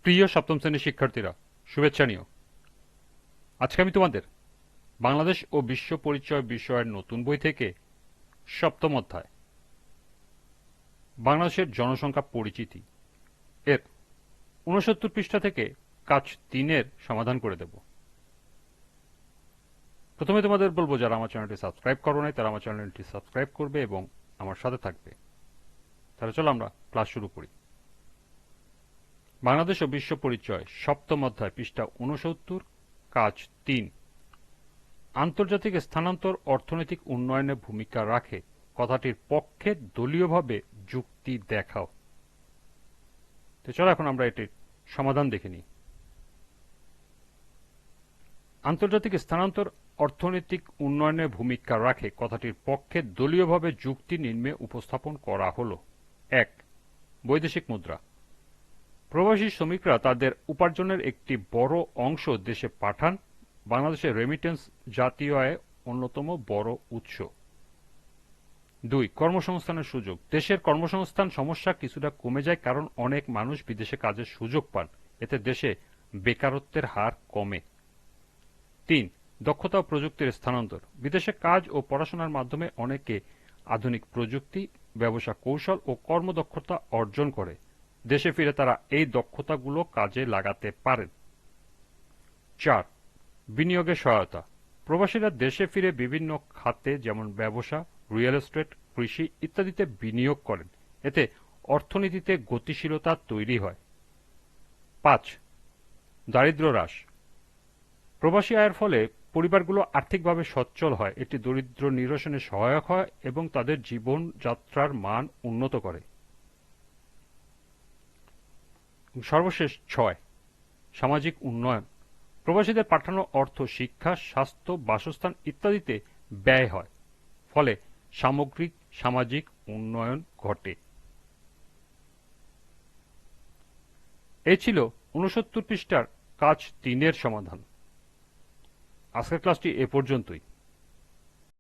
প্রিয় সপ্তম শ্রেণীর শিক্ষার্থীরা, শুভেচ্ছা নিও। আজকে আমি তোমাদের বাংলাদেশ ও বিশ্ব পরিচয় বিষয়ের নতুন বই থেকে সপ্তম অধ্যায় বাংলাদেশের জনসংখ্যা পরিচিতি এর ৬৯ পৃষ্ঠা থেকে কাজ ৩-এর সমাধান করে দেব। প্রথমে তোমাদের বলবো, যারা আমার চ্যানেলটি সাবস্ক্রাইব করো নাই তারা আমার চ্যানেলটি সাবস্ক্রাইব করবে এবং আমার সাথে থাকবে। তাহলে চলো আমরা ক্লাস শুরু করি। বাংলাদেশ ও বিশ্ব পরিচয় সপ্তম অধ্যায়, পৃষ্ঠা ৬৯, কাজ ৩। আন্তর্জাতিক স্থানান্তর অর্থনৈতিক উন্নয়নে ভূমিকা রাখে কথাটির পক্ষে দলীয়ভাবে যুক্তি দেখাও। তো চলো এখন আমরা এটির সমাধান দেখে নিই। আন্তর্জাতিক স্থানান্তর অর্থনৈতিক উন্নয়নে ভূমিকা রাখে কথাটির পক্ষে দলীয়ভাবে যুক্তি নিম্নে উপস্থাপন করা হলো। ১. বৈদেশিক মুদ্রা। প্রবাসী শ্রমিকরা তাদের উপার্জনের একটি বড় অংশ দেশে পাঠান। বাংলাদেশের রেমিটেন্স জাতীয় আয়ের অন্যতম বড় উৎস। ২. কর্মসংস্থানের সুযোগ। দেশের কর্মসংস্থান সমস্যা কিছুটা কমে যায় কারণ অনেক মানুষ বিদেশে কাজের সুযোগ পান, এতে দেশে বেকারত্বের হার কমে। ৩. দক্ষতা ও প্রযুক্তির স্থানান্তর। বিদেশে কাজ ও পড়াশোনার মাধ্যমে অনেকে আধুনিক প্রযুক্তি, ব্যবসা কৌশল ও কর্মদক্ষতা অর্জন করে। দেশে ফিরে তারা এই দক্ষতাগুলো কাজে লাগাতে পারেন। ৪. বিনিয়োগের সহায়তা। প্রবাসীরা দেশে ফিরে বিভিন্ন খাতে যেমন ব্যবসা, রিয়েল এস্টেট, কৃষি ইত্যাদিতে বিনিয়োগ করেন, এতে অর্থনীতিতে গতিশীলতা তৈরি হয়। ৫. দারিদ্র্য হ্রাস। প্রবাসী আয়ের ফলে পরিবারগুলো আর্থিকভাবে সচ্ছল হয়, এটি দরিদ্র নিরসনে সহায়ক হয় এবং তাদের জীবনযাত্রার মান উন্নত করে। সর্বশেষ ৬. সামাজিক উন্নয়ন। প্রবাসীদের পাঠানো অর্থ শিক্ষা, স্বাস্থ্য, বাসস্থান ইত্যাদিতে ব্যয় হয়, ফলে সামগ্রিক সামাজিক উন্নয়ন ঘটে। এই ছিল ৬৯ পৃষ্ঠার কাজ ৩-এর সমাধান। আজকের ক্লাসটি এ পর্যন্তই।